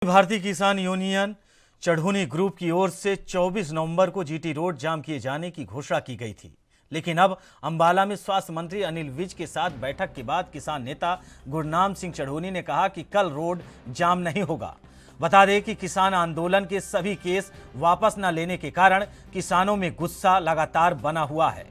भारतीय किसान union Chaduni group की ओर से 24 नवंबर को जीटी रोड जाम किए जाने की घोषणा की गई थी, लेकिन अब अंबाला में स्वास्थ्य मंत्री अनिल विज के साथ बैठक के बाद किसान नेता गुरनाम सिंह चढ़ूनी ने कहा कि कल रोड जाम नहीं होगा। बता दें कि किसान आंदोलन के सभी केस वापस न लेने के कारण किसानों में गुस्सा लगातार बना हुआ है।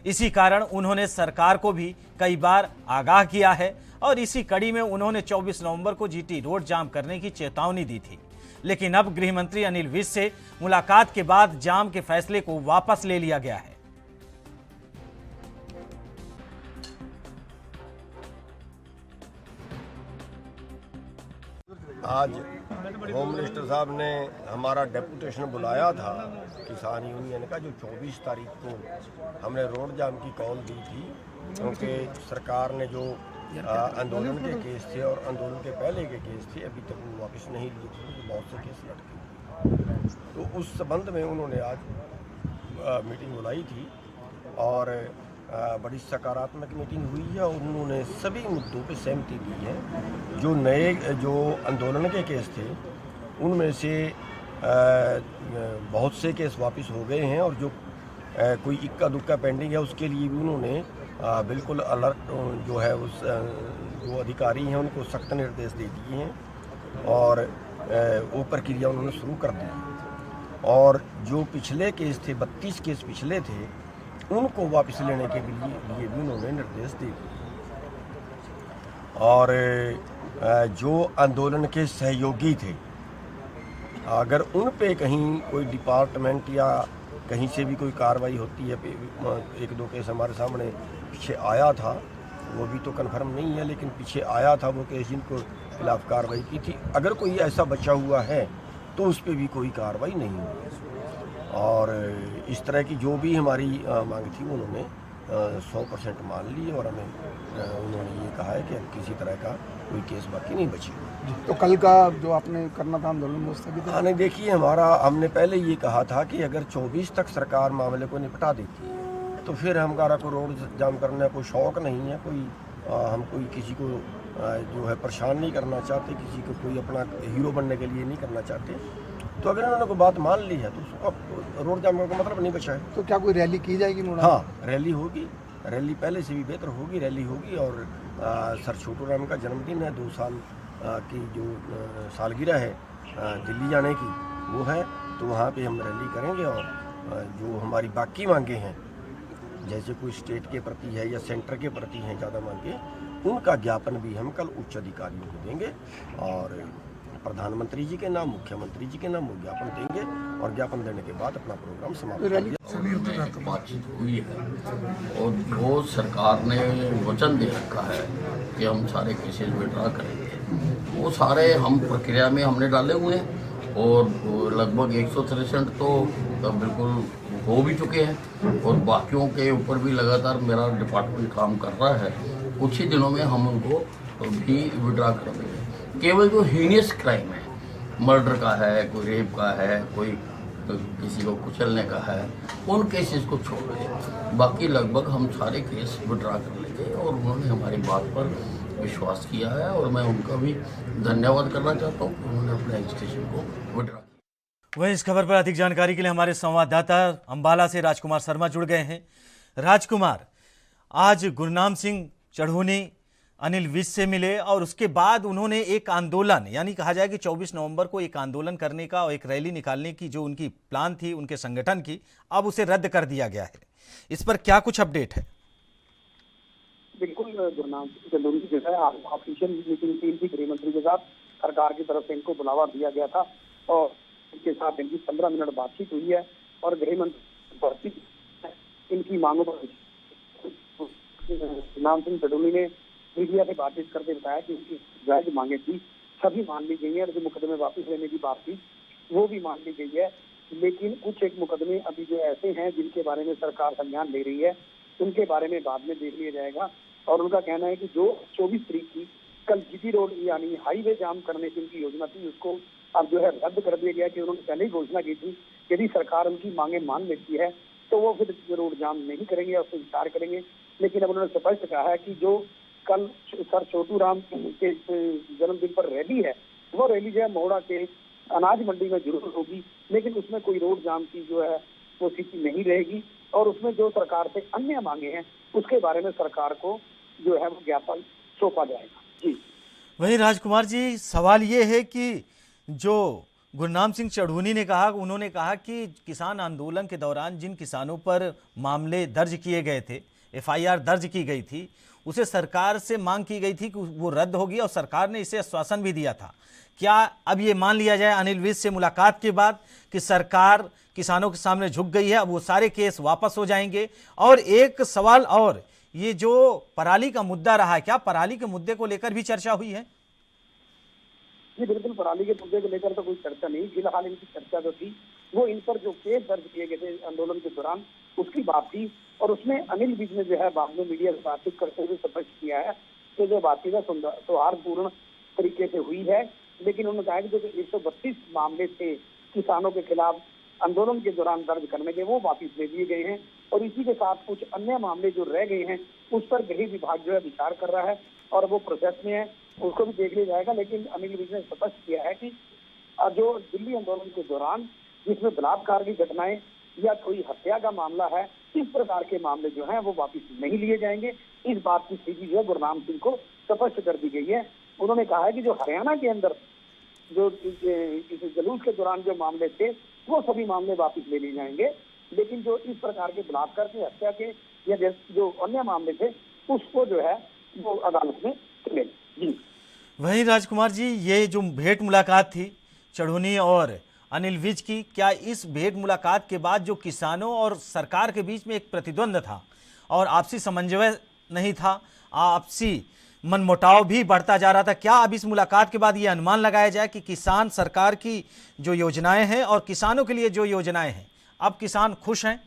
इसी कारण उन्होंने सरकार को भी कई बार आगाह किया है और इसी कड़ी में उन्होंने 24 नवंबर को जीटी रोड जाम करने की चेतावनी दी थी, लेकिन अब गृह मंत्री अनिल विज से मुलाकात के बाद जाम के फैसले को वापस ले लिया गया है। आज होम मिनिस्टर साहब ने हमारा डेपुटेशन बुलाया था किसान यूनियन का, जो 24 तारीख को हमने रोड जाम की कॉल दी थी, क्योंकि सरकार ने जो आंदोलन के केस थे और आंदोलन के पहले के केस थे अभी तक वापस नहीं लिए थे, बहुत से केस लटके। तो उस संबंध में उन्होंने आज मीटिंग बुलाई थी और बड़ी सकारात्मक मीटिंग हुई है और उन्होंने सभी मुद्दों पे सहमति दी है। जो आंदोलन के केस थे उनमें से बहुत से केस वापस हो गए हैं और जो कोई इक्का दुक्का पेंडिंग है उसके लिए भी उन्होंने बिल्कुल अलर्ट जो है उस जो अधिकारी हैं उनको सख्त निर्देश दे दिए हैं और वो प्रक्रिया उन्होंने शुरू कर दी। और जो पिछले केस थे 32 केस पिछले थे उनको वापस लेने के लिए भी उन्होंने निर्देश दे दिए। और जो आंदोलन के सहयोगी थे, अगर उन पे कहीं कोई डिपार्टमेंट या कहीं से भी कोई कार्रवाई होती है, एक दो केस हमारे सामने पीछे आया था, वो भी तो कन्फर्म नहीं है, लेकिन पीछे आया था वो केस जिनको खिलाफ कार्रवाई की थी, अगर कोई ऐसा बचा हुआ है तो उस पर भी कोई कार्रवाई नहीं हुई। और इस तरह की जो भी हमारी मांग थी उन्होंने 100% मान ली और हमें उन्होंने ये कहा है कि किसी तरह का कोई केस बाकी नहीं बची। तो कल का जो आपने करना था आंदोलन वो स्थगित? हाँ नहीं, देखिए हमने पहले ये कहा था कि अगर 24 तक सरकार मामले को निपटा देती है तो फिर हमारा कोई रोड जाम करने का कोई शौक़ नहीं है, हम कोई किसी को जो है परेशान नहीं करना चाहते, किसी को कोई अपना हीरो बनने के लिए नहीं करना चाहते। तो अगर उन्होंने कोई बात मान ली है तो उसका रोड जाम का मतलब नहीं बचा है। तो क्या कोई रैली की जाएगी? हाँ, रैली होगी, रैली पहले से भी बेहतर होगी, रैली होगी। और सर छोटू राम का जन्मदिन है, 2 साल की जो सालगिरह है दिल्ली जाने की वो है, तो वहाँ पे हम रैली करेंगे। और जो हमारी बाकी मांगे हैं, जैसे कोई स्टेट के प्रति है या सेंटर के प्रति हैं ज़्यादा मांगे, उनका ज्ञापन भी हम कल उच्च अधिकारियों को देंगे और प्रधानमंत्री जी के नाम, मुख्यमंत्री जी के नाम वो ज्ञापन देंगे और ज्ञापन देने के बाद अपना प्रोग्राम समाप्त करेंगे। बातचीत हुई है और जो सरकार ने वचन दे रखा है कि हम सारे केसेस विड्रॉ करेंगे, वो सारे हम प्रक्रिया में हमने डाले हुए हैं और लगभग 163 तो बिल्कुल हो भी चुके हैं और बाकियों के ऊपर भी लगातार मेरा डिपार्टमेंट काम कर रहा है। कुछ ही दिनों में हम उनको भी विड्रॉ कर देंगे। केवल जो हीनियस क्राइम है, मर्डर का है, कोई रेप का है, कोई किसी को कुचलने का है, उन केसेस को छोड़ दें, बाकी लगभग हम सारे केस विड्रॉ कर लेंगे। और उन्होंने हमारी बात पर विश्वास किया है और मैं उनका भी धन्यवाद करना चाहता हूँ कि उन्होंने अपने रजिस्ट्रेशन को विड्रॉ किया। वहीं इस खबर पर अधिक जानकारी के लिए हमारे संवाददाता अंबाला से राजकुमार शर्मा जुड़ गए हैं। राजकुमार, आज गुरनाम सिंह चढ़ूनी अनिल विज से मिले और उसके बाद उन्होंने एक आंदोलन, यानी कहा जाए कि 24 नवंबर को एक आंदोलन करने का और एक रैली निकालने की जो उनकी प्लान थी उनके संगठन की, अब उसे रद्द कर दिया गया है। इस पर क्या कुछ अपडेट है? बिल्कुल, गुरनाम सिंह चढ़ूनी जो है ऑफिशियल मीटिंग टीम थी गृह मंत्री के साथ, सरकार की तरफ से इनको बुलावा दिया गया था और इनके साथ इनकी 15 मिनट बातचीत हुई है और गृह मंत्री इनकी मांगों पर गुरनाम सिंह चढ़ूनी ने मीडिया से बातचीत करके बताया कि उनकी जायज मांगे थी सभी मान ली गई है और जो मुकदमे वापस लेने की बात थी वो भी मान ली गई है, लेकिन कुछ एक मुकदमे अभी जो ऐसे हैं जिनके बारे में सरकार संज्ञान ले रही है, उनके बारे में बाद में देख लिया जाएगा। और उनका कहना है कि जो 24 तारीख की कल जीटी रोड यानी हाईवे जाम करने की उनकी योजना थी उसको अब जो है रद्द कर दिया गया कि उन्होंने पहले ही घोषणा की थी यदि सरकार उनकी मांगे मान लेती है तो वो फिर रोड जाम नहीं करेंगे और विचार करेंगे। लेकिन अब उन्होंने स्पष्ट कहा है कि जो कल सर छोटू राम के जन्मदिन पर रैली है वो रैली जो है मोड़ा के अनाज मंडी में जरूर होगी, लेकिन उसमें कोई रोड जाम की जो है वो स्थिति नहीं रहेगी और उसमें जो सरकार से अन्य मांगे हैं उसके बारे में सरकार को जो है वो ज्ञापन सौंपा जाएगा। जी वहीं राजकुमार जी, सवाल ये है कि जो गुरनाम सिंह चढ़ूनी ने कहा, उन्होंने कहा कि किसान आंदोलन के दौरान जिन किसानों पर मामले दर्ज किए गए थे, एफआईआर दर्ज की गई थी, उसे सरकार से मांग की गई थी कि वो रद्द होगी और सरकार ने इसे आश्वासन भी दिया था। क्या अब ये मान लिया जाए अनिल विज से मुलाकात के बाद कि सरकार किसानों के सामने झुक गई है, अब वो सारे केस वापस हो जाएंगे? और एक सवाल और, ये जो पराली का मुद्दा रहा है, क्या पराली के मुद्दे को लेकर भी चर्चा हुई है? जी बिल्कुल, पराली के मुद्दे को लेकर तो कोई चर्चा नहीं, फिलहाल इनकी चर्चा जो थी वो इन पर जो केस दर्ज किए गए थे आंदोलन के दौरान उसकी बात थी। और उसमें अनिल विज ने जो है बाद में मीडिया से बातचीत करते हुए स्पष्ट किया है कि जो बातचीत सौहार्दपूर्ण तरीके से हुई है, लेकिन उन्होंने कहा कि जो 132 मामले थे किसानों के खिलाफ आंदोलन के दौरान दर्ज करने के, वो वापिस ले लिए गए हैं और इसी के साथ कुछ अन्य मामले जो रह गए हैं उस पर गृह विभाग जो है विचार कर रहा है और वो प्रोसेस में है, उसको भी देख लिया जाएगा। लेकिन अनिल विज ने स्पष्ट किया है कि जो दिल्ली आंदोलन के दौरान जिसमें बलात्कार की घटनाएं या कोई हत्या का मामला है, इस प्रकार के मामले जो हैं वो वापिस नहीं लिए जाएंगे। इस बात की स्थिति जो है गुरनाम सिंह को स्पष्ट कर दी गई है। उन्होंने कहा है कि जो हरियाणा के अंदर जो इस जुलूस के दौरान जो मामले थे वो सभी मामले वापिस ले लिए जाएंगे, लेकिन जो इस प्रकार के बलात्कार के, हत्या के या जो अन्य मामले थे उसको जो है वो अदालत में चले। जी वहीं राजकुमार जी, ये जो भेंट मुलाकात थी चढ़ूनी और अनिल विज की, क्या इस भेंट मुलाकात के बाद जो किसानों और सरकार के बीच में एक प्रतिद्वंद था और आपसी समन्वय नहीं था, आपसी मनमुटाव भी बढ़ता जा रहा था, क्या अब इस मुलाकात के बाद ये अनुमान लगाया जाए कि किसान सरकार की जो योजनाएं हैं और किसानों के लिए जो योजनाएं हैं, अब किसान खुश हैं?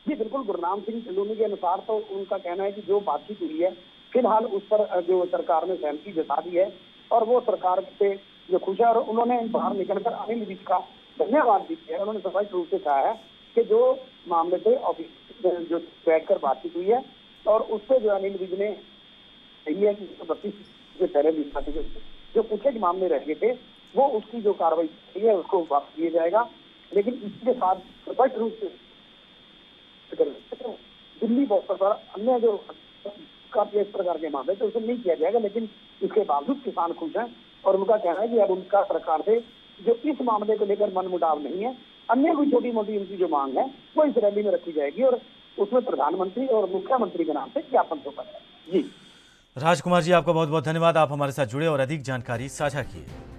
जी बिल्कुल, गुरनाम सिंह चढ़ूनी के अनुसार तो उनका कहना है कि जो बातचीत हुई है फिलहाल उस पर जो सरकार ने सहमति जता दी है और वो सरकार से जो खुश है। और उन्होंने बाहर निकलकर अनिल विज का धन्यवाद भी किया है। उन्होंने स्पष्ट रूप से कहा है कि जो मामले थे ऑफिस जो बैठकर बातचीत हुई है और उससे जो अनिल विज ने यही है कि 132 जो पहले जो कुछ एक मामले रह गए थे वो उसकी जो कार्रवाई है उसको वापस दिया जाएगा। लेकिन इसके साथ स्पष्ट रूप से दिल्ली बॉर्डर पर अन्य जो काफी इस प्रकार के मामले तो उसे नहीं किया जाएगा। लेकिन इसके बावजूद किसान खुश हैं और उनका कहना है कि अब उनका सरकार से जो इस मामले को लेकर मनमुटाव नहीं है, अन्य कोई छोटी मोटी उनकी जो मांग है वो इस रैली में रखी जाएगी और उसमें प्रधानमंत्री और मुख्यमंत्री के नाम से ज्ञापन सौंपा जाएगा। जी राजकुमार जी, आपका बहुत बहुत धन्यवाद, आप हमारे साथ जुड़े और अधिक जानकारी साझा किए।